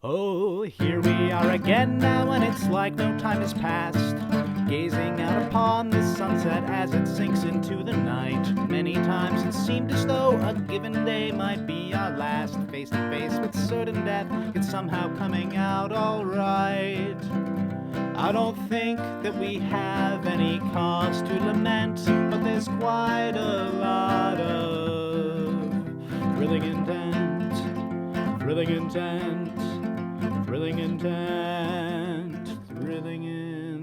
Oh, here we are again now, and it's like no time has passed. Gazing out upon the sunset as it sinks into the night. Many times it seemed as though a given day might be our last. Face to face with certain death, it's somehow coming out alright. I don't think that we have any cause to lament, but there's quite a lot of thrilling intent, thrilling intent, thrilling intent, thrilling intent.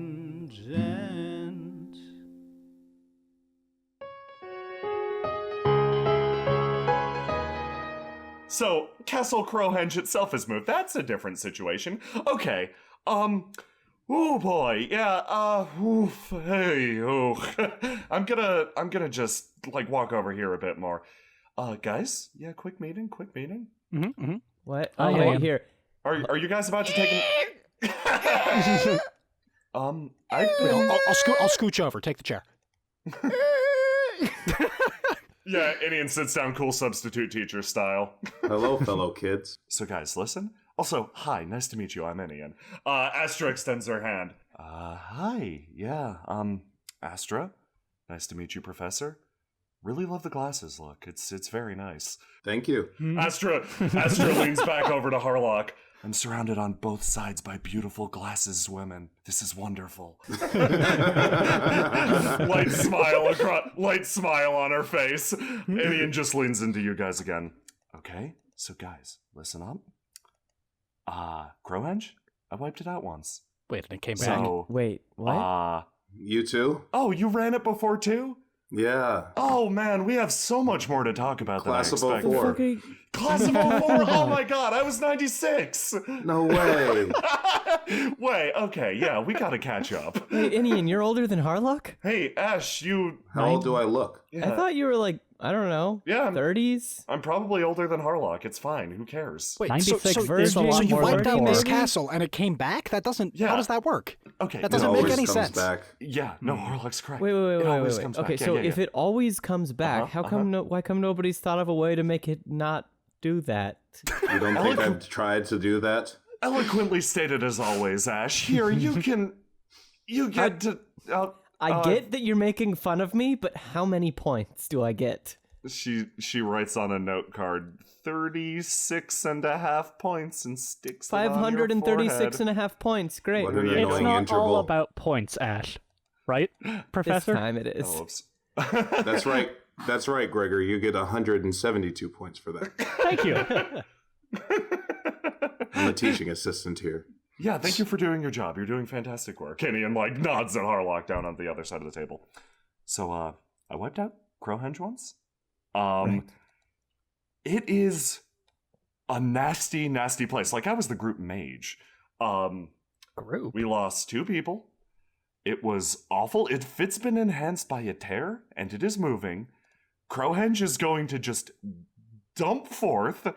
So, Castle Crowhenge itself has moved. That's a different situation. Okay, oh boy, yeah, oof, hey, oh. I'm gonna just, like, walk over here a bit more. Guys, yeah, quick meeting. Mm-hmm. What? Oh, wait, here. Are you guys about to take I'll scooch over. Take the chair. Yeah, Inien sits down cool substitute teacher style. Hello, fellow kids. So guys, listen. Also, hi, nice to meet you, I'm Inien. Astra extends her hand. Hi, yeah, Astra. Nice to meet you, Professor. Really love the glasses look, it's very nice. Thank you. Astra leans back over to Harlock. I'm surrounded on both sides by beautiful glasses women. This is wonderful. Light smile on her face. Inien just leans into you guys again. Okay, so guys, listen up. Crowhenge? I wiped it out once. Wait, and it came back. So, Wait, what? You too? Oh, you ran it before too? Yeah. Oh man, we have so much more to talk about than I Class of expected. 04. Class of 04? Oh my god, I was 96! No way. Wait, okay, yeah, we gotta catch up. Wait, Inien, you're older than Harlock? Hey, Ash, you... How old do I look? Yeah. I thought you were like, I don't know, Yeah, 30s? I'm probably older than Harlock, it's fine, who cares? Wait, 96 so virgin, you more wiped out virgin, this maybe? castle and it came back? That doesn't... Yeah. How does that work? Okay, That It doesn't always make any comes sense. back. yeah, no, Harlock's correct. Wait. It always comes Okay, back. so Yeah. if it always comes back, how come why come nobody's thought of a way to make it not do that? You don't think I've tried to do that? Eloquently stated as always, Ash. Here, you get to... I get that you're making fun of me, but how many points do I get? She writes on a note card 36.5 points and sticks it on your 536 forehead. and a half points. Great. What an It's annoying not interval. all about points, Ash. Right, This Professor? time it is. Oh, whoops. That's right. That's right, Gregor. You get 172 points for that. Thank you. I'm a teaching assistant here. Yeah, thank you for doing your job. You're doing fantastic work. Inien like nods at Harlock down on the other side of the table. So, I wiped out Crowhenge once. Right. It is a nasty, nasty place. Like, I was the group mage. Group? We lost 2 people. It was awful. It's been enhanced by a tear, and it is moving. Crowhenge is going to just dump forth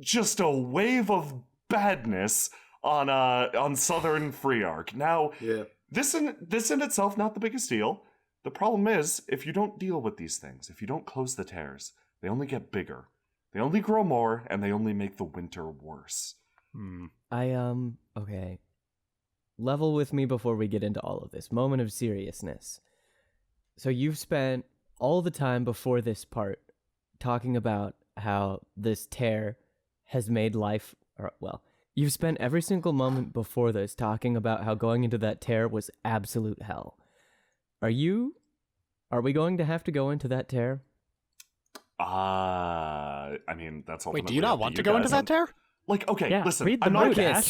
just a wave of badness on Southern Freearch. Now, Yeah. this in itself not the biggest deal. The problem is, if you don't deal with these things, if you don't close the tears, they only get bigger. They only grow more, and they only make the winter worse. Okay. Level with me before we get into all of this. Moment of seriousness. So you've spent all the time before this part talking about how this tear has made life, you've spent every single moment before this talking about how going into that tear was absolute hell. Are we going to have to go into that tear? I mean, that's ultimately Wait, do you not up want you to go guys. into that tear? Like, okay, Yeah, listen, read the I'm not note, gonna- Ash.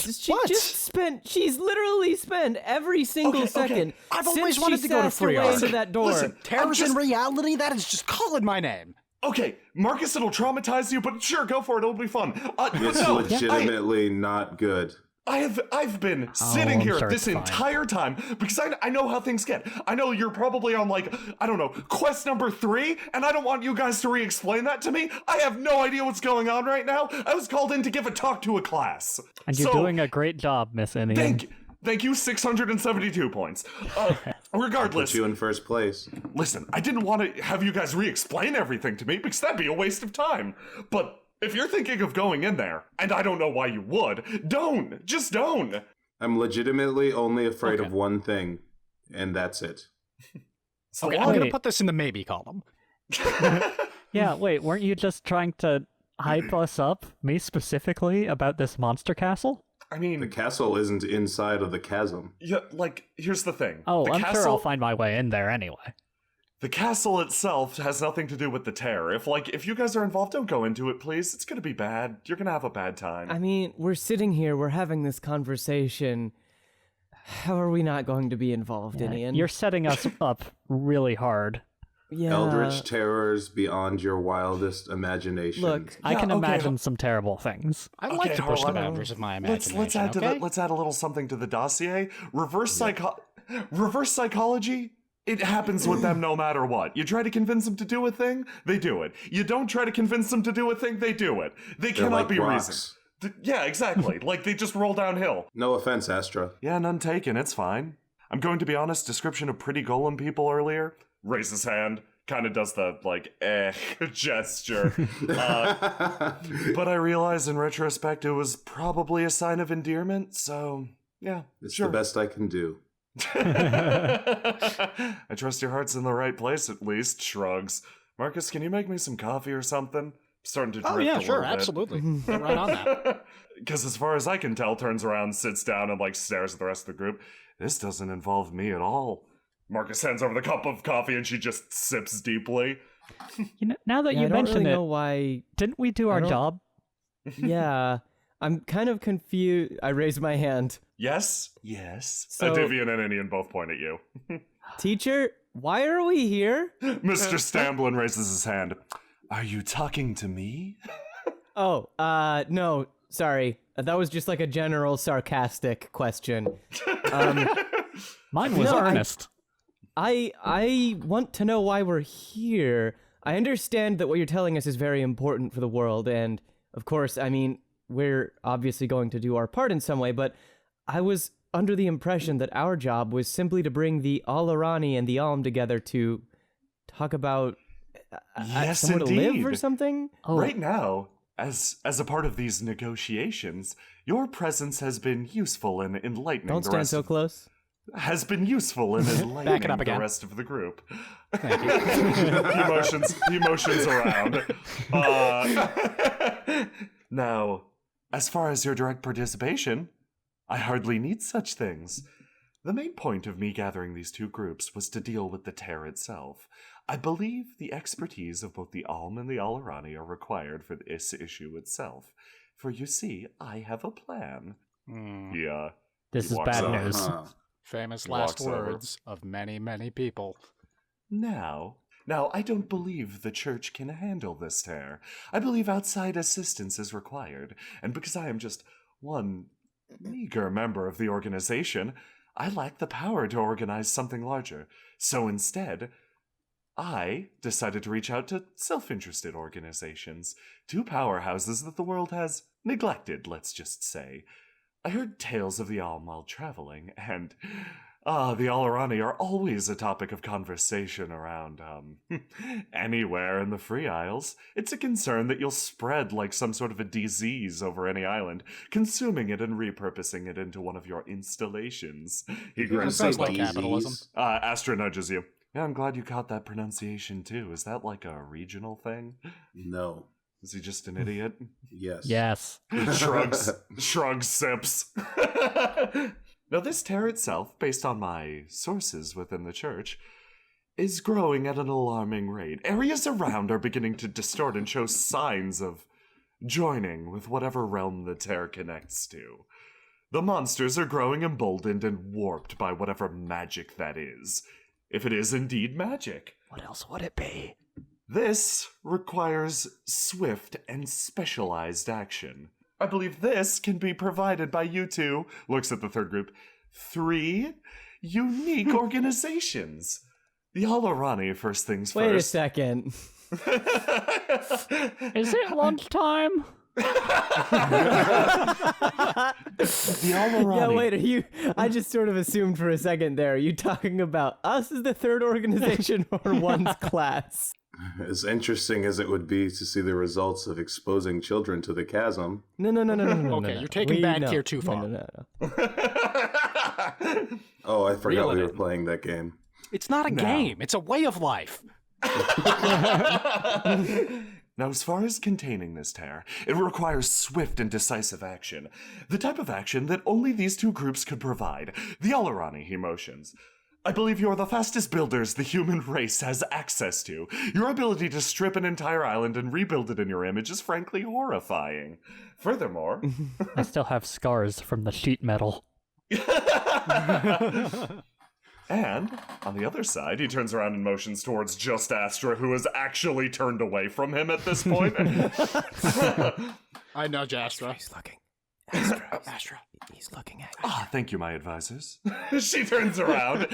She's literally spent every single Okay, okay. second I've since always wanted she to go to sassed her way Freearch. into that door. Listen, Terrors in reality? That is just calling my name. Okay, Marcus, it'll traumatize you, but sure, go for it. It'll be fun. But It's no, legitimately not good. I've been sitting I'm here sure this it's fine. entire time because I know how things get. I know you're probably on, like, I don't know, quest number 3, and I don't want you guys to re-explain that to me. I have no idea what's going on right now. I was called in to give a talk to a class. And you're doing a great job, Miss Inien. Thank you, 672 points. Regardless, Put you in first place. listen, I didn't want to have you guys re-explain everything to me because that'd be a waste of time. But If you're thinking of going in there, and I don't know why you would, don't. Just don't. I'm legitimately only afraid of one thing, and that's it. So Okay, I'm going to put this in the maybe column. Yeah, wait, weren't you just trying to hype us up, me specifically, about this monster castle? I mean, The castle isn't inside of the chasm. yeah, like, here's the thing. Oh, the I'm castle, sure I'll find my way in there anyway. The castle itself has nothing to do with the tear. If you guys are involved, don't go into it, please. It's gonna be bad. You're gonna have a bad time. I mean, we're sitting here, we're having this conversation. How are we not going to be involved, Inien? You're setting us up really hard. Yeah. Eldritch terrors beyond your wildest imagination. Look, I can okay, imagine some terrible things. I like to push the Harlock. boundaries of my imagination. Let's add to okay? let's add a little something to the dossier. Reverse psychology. It happens with them no matter what. You try to convince them to do a thing, they do it. You don't try to convince them to do a thing, they do it. They They're cannot like be rocks. reasoned. Yeah, exactly. Like they just roll downhill. No offense, Astra. Yeah, none taken. It's fine. I'm going to be honest. Description of pretty golem people earlier. Raises hand. Kind of does the gesture. But I realize in retrospect it was probably a sign of endearment. So yeah, It's sure. the best I can do. I trust your heart's in the right place at least. Shrugs. Marcus, can you make me some coffee or something? I'm starting to drift Oh, yeah, a sure, little bit. absolutely. Get right on that. Because as far as I can tell, turns around, sits down, and stares at the rest of the group. This doesn't involve me at all. Marcus hands over the cup of coffee, and she just sips deeply. You know, now that Yeah, you I don't mention really it, know why. didn't we do our don't- job? Yeah, I'm kind of confused. I raised my hand. Yes. Yes. So- Adivian and Inien both point at you. Teacher, why are we here? Mr. Stamblin raises his hand. Are you talking to me? Oh, no, sorry. That was just like a general sarcastic question. Mine was No, earnest. I want to know why we're here. I understand that what you're telling us is very important for the world, and of course, I mean, we're obviously going to do our part in some way, but I was under the impression that our job was simply to bring the Al-Arani and the Alm together to talk about Yes, somewhere to live or indeed. something. Oh, Right now, as a part of these negotiations, your presence has been useful in enlightening Don't the stand rest so close. has been useful in enlightening up the again. rest of the group. Thank you. the emotions around. Now, as far as your direct participation, I hardly need such things. The main point of me gathering these two groups was to deal with the tear itself. I believe the expertise of both the Alm and the Al-Arani are required for this issue itself. For you see, I have a plan. Yeah. this He is walks bad up. news. Famous He last walks over. words of many, many people. Now, I don't believe the church can handle this tear. I believe outside assistance is required, and because I am just one meager member of the organization, I lack the power to organize something larger. So instead, I decided to reach out to self-interested organizations, two powerhouses that the world has neglected, let's just say. I heard tales of the Alm while traveling, and the Al-Arani are always a topic of conversation around, anywhere in the Free Isles. It's a concern that you'll spread like some sort of a disease over any island, consuming it and repurposing it into one of your installations. He You're gonna grins sounds say like slightly. capitalism. Astra nudges you. Yeah, I'm glad you caught that pronunciation too. Is that like a regional thing? No. Is he just an idiot? Yes. Yes. Shrugs, sips. Now, this tear itself, based on my sources within the church, is growing at an alarming rate. Areas around are beginning to distort and show signs of joining with whatever realm the tear connects to. The monsters are growing emboldened and warped by whatever magic that is. If it is indeed magic. What else would it be? This requires swift and specialized action. I believe this can be provided by you two, looks at the third group, 3 unique organizations. The Al-Arani, first things Wait a first. second. Is it lunchtime? The Al-Arani. Yeah, wait, are you? I just sort of assumed for a second there. Are you talking about us as the third organization or one's class? As interesting as it would be to see the results of exposing children to the chasm. No. Okay, you're taking bad care too far. No. Oh, I forgot Reel it we were in. playing that game. It's not a game. It's a way of life. Now, as far as containing this tear, it requires swift and decisive action. The type of action that only these two groups could provide, the Alarani emotions. I believe you're the fastest builders the human race has access to. Your ability to strip an entire island and rebuild it in your image is frankly horrifying. Furthermore... I still have scars from the sheet metal. And, on the other side, he turns around and motions towards just Astra, who has actually turned away from him at this point. I nudge Astra. He's looking. Astra. He's looking at you. Ah, thank you, my advisors. She turns around.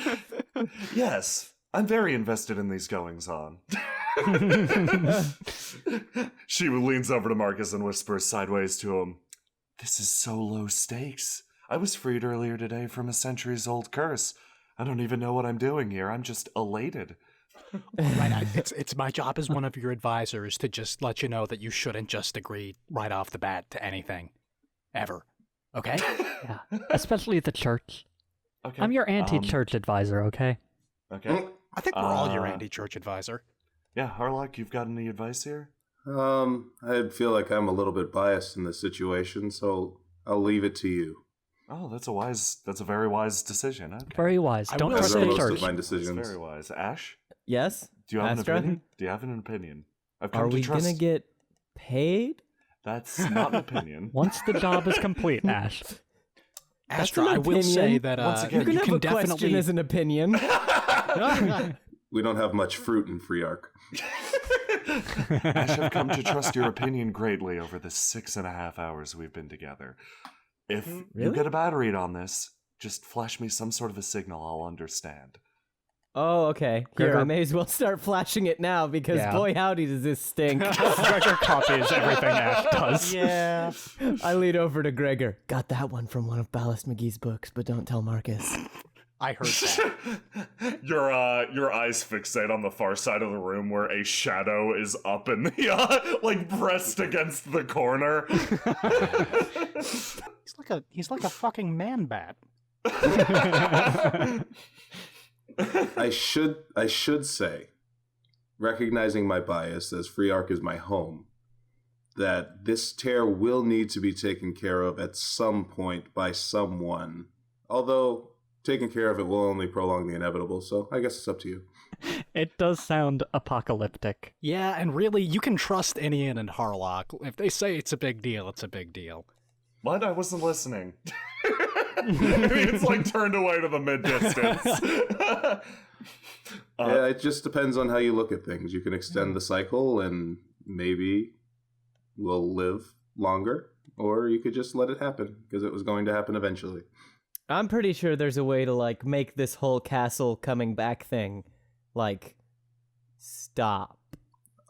Yes, I'm very invested in these goings-on. She leans over to Marcus and whispers sideways to him, "This is so low stakes. I was freed earlier today from a centuries-old curse. I don't even know what I'm doing here. I'm just elated." Right, it's my job as one of your advisors to just let you know that you shouldn't just agree right off the bat to anything. Ever. Okay? Yeah, especially the church. Okay. I'm your anti-church advisor, okay? Okay. I think we're all your anti-church advisor. Yeah, Harlock, you've got any advice here? I feel like I'm a little bit biased in this situation, so I'll leave it to you. Oh, that's a very wise decision. Okay. Very wise. I Don't will trust say the most church. of my That's decisions. very wise. Ash, Yes? do you have Astra? an opinion? Do you have an opinion? I've come Are to we trust. gonna get paid? That's not an opinion. Once the job is complete, Ash. Astra, an I will say opinion. that Once again, You can have a question definitely... as an opinion. We don't have much fruit in Free Arc. Ash, I've come to trust your opinion greatly over the 6.5 hours we've been together. If you Really? get a bad read on this, just flash me some sort of a signal. I'll understand. Oh, okay. Here, Gregor- I may as well start flashing it now because Yeah. boy howdy does this stink. Gregor copies everything Ash does. Yeah. I lead over to Gregor. Got that one from one of Ballast McGee's books, but don't tell Marcus. I heard that. Your eyes fixate on the far side of the room where a shadow is up in the like pressed against the corner. He's like a fucking man bat. I should say, recognizing my bias as Free Arc is my home, that this tear will need to be taken care of at some point by someone. Although taking care of it will only prolong the inevitable, so I guess it's up to you. It does sound apocalyptic. Yeah, and really, you can trust Inien and Harlock. If they say it's a big deal, it's a big deal. What? I wasn't listening. It's like turned away to the mid-distance. Yeah, it just depends on how you look at things. You can extend the cycle and maybe we'll live longer, or you could just let it happen because it was going to happen eventually. I'm pretty sure there's a way to, like, make this whole castle coming back thing, like, stop.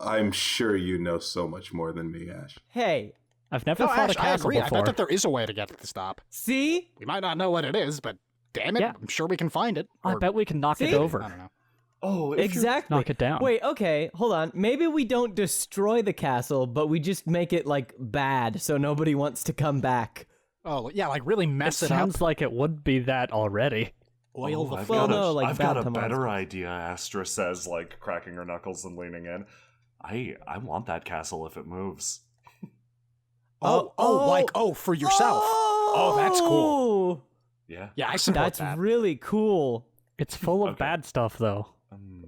I'm sure you know so much more than me, Ash. Hey, I've never No, fought Ash, a I castle agree. I before. bet that there is a way to get it to stop. see? We might not know what it is, but damn it, Yeah. I'm sure we can find it. I Or- bet we can knock it See? I over. don't know. Oh, if you're- Exactly. Knock it down. Wait, okay, hold on. Maybe we don't destroy the castle, but we just make it, like, bad so nobody wants to come back. Oh, yeah, like really It mess it, sounds up. like it would be that already. Oil the I've Well, got no, like I've got a bad better idea, Astra says, like cracking her knuckles and leaning in. I want that castle if it moves. For yourself. Oh, that's cool. Yeah. Yeah, I support That's that. really cool. It's full of Okay. bad stuff, though.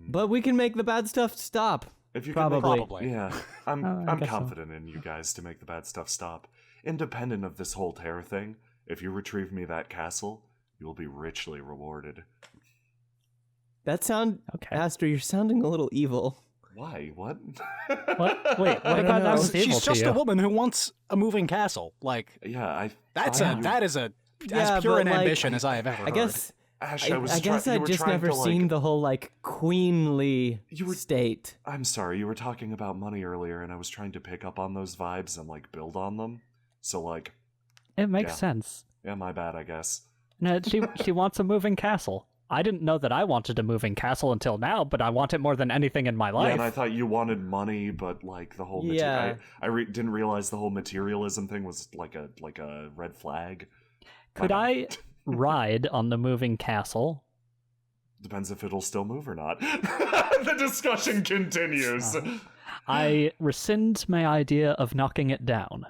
But we can make the bad stuff stop. If you Probably. Can Probably. yeah, I'm I I'm guess so. confident in you guys to make the bad stuff stop. Independent of this whole terror thing, if you retrieve me that castle, you will be richly rewarded. That sound, Okay. Astra, you're sounding a little evil. Why? What? What? Wait, what don't about know. that was evil She's to just you? a woman who wants a moving castle. Like, Yeah, I. that is as Yeah, pure but, an like, ambition as I have ever I heard. guess Ash, I guess you I'd were just trying never to, like- seen the whole, like, queenly You were- state. I'm sorry, you were talking about money earlier, and I was trying to pick up on those vibes and like build on them. So It makes Yeah. sense. yeah, my bad, I guess. No, she wants a moving castle. I didn't know that I wanted a moving castle until now, but I want it more than anything in my life. Yeah, and I thought you wanted money, but like the whole Yeah. I didn't realize the whole materialism thing was like a red flag. Could I ride on the moving castle? Depends if it'll still move or not. The discussion continues. I rescind my idea of knocking it down.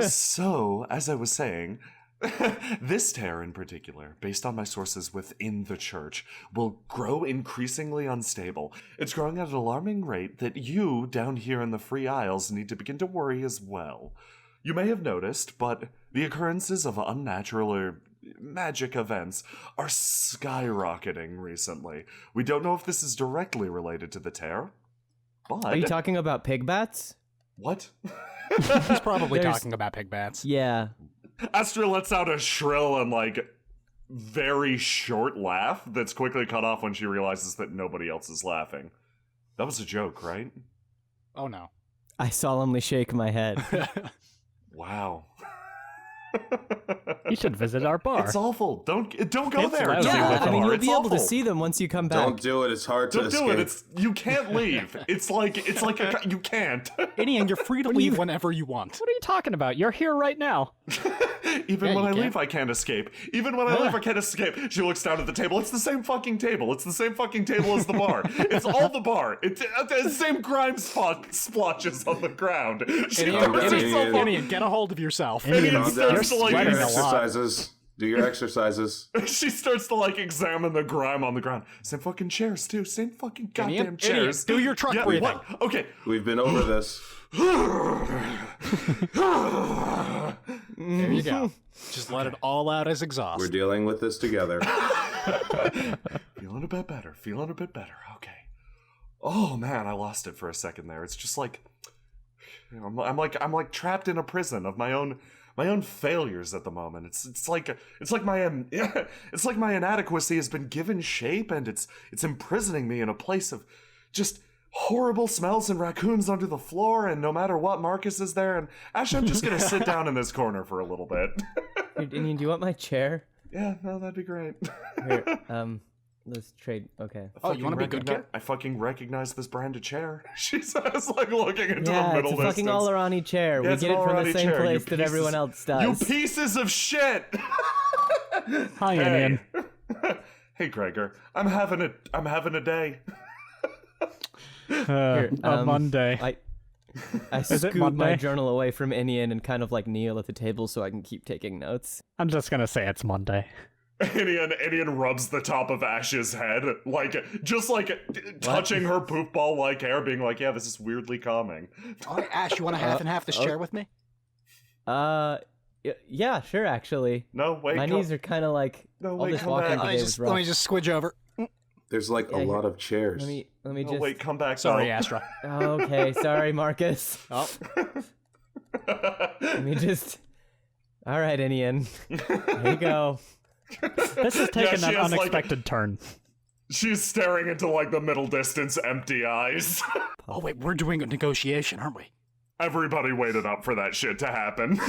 So, as I was saying, this tear in particular, based on my sources within the church, will grow increasingly unstable. It's growing at an alarming rate that you, down here in the Free Isles, need to begin to worry as well. You may have noticed, but the occurrences of unnatural or magic events are skyrocketing recently. We don't know if this is directly related to the tear, but... Are you talking about pig bats? What? He's probably There's- talking about pig bats. Yeah. Astra lets out a shrill and, like, very short laugh that's quickly cut off when she realizes that nobody else is laughing. That was a joke, right? Oh no. I solemnly shake my head. Wow. You should visit our bar. It's awful. Don't go It's there. lousy. Don't Yeah, go to I the mean, bar. you'll It's be able to awful. see them once you come back. Don't do it. It's hard to Don't escape. do it. You can't leave. You can't. Inien, you're free to leave whenever you want. What are you talking about? You're here right now. Even Yeah, when you I can. leave, I can't escape. Even when I leave, I can't escape. She looks down at the table. It's the same fucking table. It's the same fucking table as the bar. It's all the bar. It's the same grime splotches on the ground. She Inien, throws herself up. Inien, get a hold of yourself. Inien Calm down. starts to Do like your sweating a lot. exercises. Do your exercises. she starts to like examine the grime on the ground. Same fucking chairs too. Same fucking goddamn Inien, chairs. do your truck Yeah, breathing. what? Okay. We've been over this. There you go. Just let it all out as exhaust. We're dealing with this together. Feeling a bit better. Feeling a bit better. Okay. Oh man, I lost it for a second there. It's just like I'm like trapped in a prison of my own failures at the moment. It's like my it's like my inadequacy has been given shape, and it's imprisoning me in a place of just horrible smells and raccoons under the floor, and no matter what, Marcus is there, and Ashe, I'm just gonna sit down in this corner for a little bit. Here, Indian, do you want my chair? Yeah, no, that'd be great. Here, let's trade. Okay. Oh, you want to be good, kid? I fucking recognize this brand of chair. She says, like, looking into the Yeah, middle it's a fucking distance. Alarani chair. Yeah, We it's get an it from Alarani the same chair, you place that everyone pieces- else does. You pieces of shit! Hi, Hey. Inien. Hey, Gregor. I'm having a day. Here, On Monday. I it scoot my Monday? journal away from Indian and kind of like kneel at the table so I can keep taking notes. I'm just gonna say it's Monday. Inien rubs the top of Ash's head, like, just like touching her poop ball like hair, being like, yeah, this is weirdly calming. All right, Ash, you want to half and half this chair with me? Yeah, sure, actually. No, wait. My knees are kind of like No, all wait, this come walking back. today was rough. Let me just squidge over. There's like Yeah, a here. lot of chairs. Let me Oh, just. wait, come back. Sorry, though. Astra. Okay, sorry, Marcus. Oh, Let me just. All right, Indian. Here you go. This has taken she an has, like, unexpected turn. She's staring into, like, the middle distance, empty eyes. oh wait, we're doing a negotiation, aren't we? Everybody waited up for that shit to happen.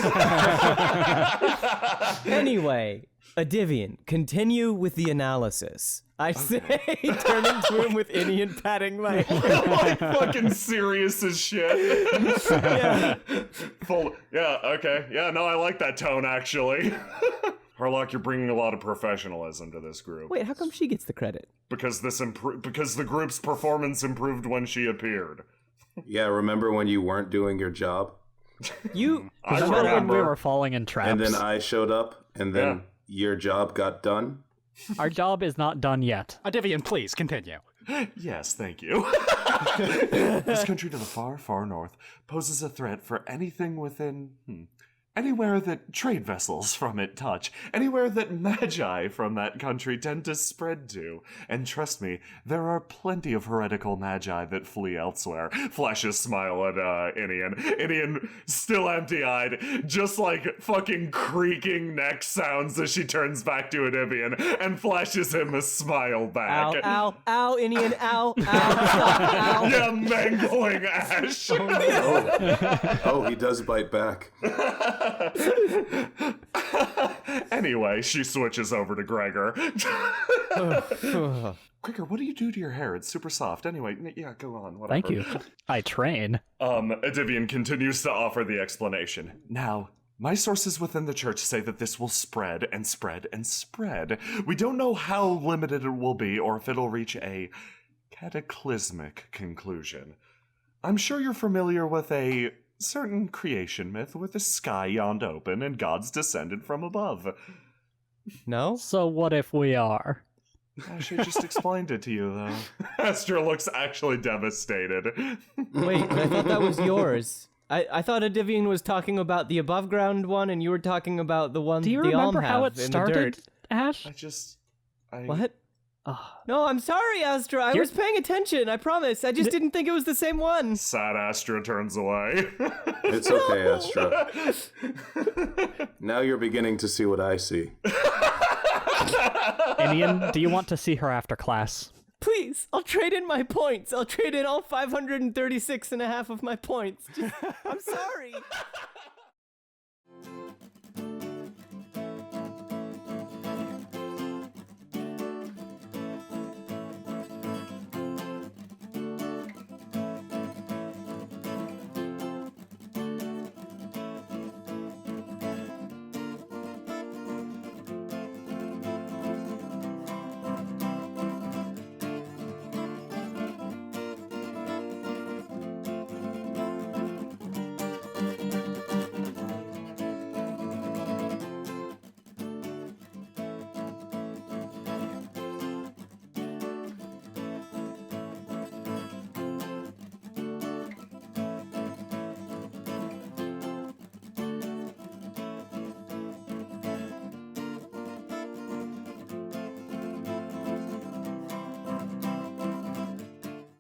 Anyway, Adivian, continue with the analysis. I say, turning to him with Indian patting my head. Like, fucking serious as shit. Yeah. Yeah, okay. Yeah, no, I like that tone, actually. Harlock, you're bringing a lot of professionalism to this group. Wait, how come she gets the credit? Because because the group's performance improved when she appeared. Yeah, remember when you weren't doing your job? You. I Remember when we remember. were falling in traps? And then I showed up, and then Yeah. your job got done? Our job is not done yet. Adivian, please continue. Yes, thank you. This country to the far, far north poses a threat for anything within... Anywhere that trade vessels from it touch, anywhere that magi from that country tend to spread to. And trust me, there are plenty of heretical magi that flee elsewhere. Flashes smile at Inien. Inien, still empty-eyed, just like fucking creaking neck sounds as she turns back to Adivian and flashes him a smile back. Ow, ow, ow, Indian, ow, ow, stop, ow. Yeah, mangling Ashe. Oh, he does bite back. Anyway, she switches over to Gregor. Gregor, what do you do to your hair? It's super soft. Anyway, yeah, go on. Whatever. Thank you. I train. Adivian continues to offer the explanation. Now, my sources within the church say that this will spread and spread and spread. We don't know how limited it will be or if it'll reach a cataclysmic conclusion. I'm sure you're familiar with a certain creation myth with the sky yawned open and gods descended from above. No? So what if we are? I should just explained it to you, though. Astra looks actually devastated. Wait, I thought that was yours. I thought Adivian was talking about the above ground one, and you were talking about the one Do you the remember Alm how have it in started, the dirt. Ash? What? Oh, No, I'm sorry, Astra. I was paying attention. I promise. I just didn't think it was the same one. Sad Astra turns away. It's okay, Astra. Now you're beginning to see what I see. Inien, do you want to see her after class? Please, I'll trade in my points. I'll trade in all 536 and a half of my points. I'm sorry.